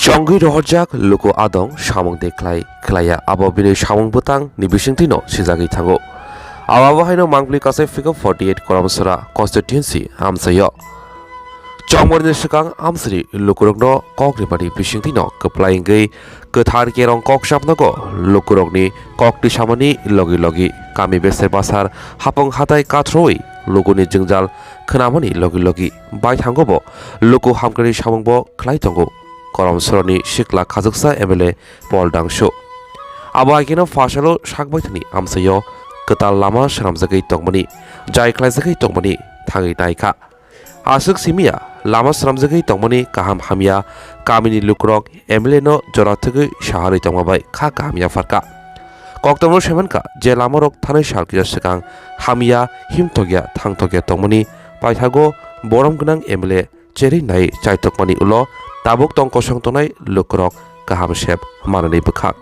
Chongui rohorjak luko adong samung deklai khlaya abo bini samung butang ni bisingtino sijagi thango. Abo haino mangpli kasai figure 48 koramsara constituency amsayo. Chongmorni sikang amsri lukurokno kokripani bisingtino keplaingai kethar kerong kok sapnago lukurokni kokti samani logi logi kami beser basar hapong hatai katroi lukuni jengjal khnamani logi logi bai thangobo luku hamkani samungbo khlai tongo. Koramsoroni Shikla Kazaksa MLA Paul Dangshu. Abagino Fashalo Shakbaitani Amsayo Katal Lama Shramzagai Tongmani Jai Klazagai Tongmani Tangi Naika Asuk Simia Lama Shramzagai Tongmani Kaham Hamia Kamini Lukrok MLA no Joratagi Shahari Tongmabai Ka Kamia Farka Koktomo Shemanka Je Lamarok Tane Shalkija Sekang Hamia Himtogia Tangtogia Tongmani Paithago Borom Gunang MLA Cheri Nai Chai Tokmani Ulo Tabuk tong kosong tonai lukrok kaham shep manani bekhak.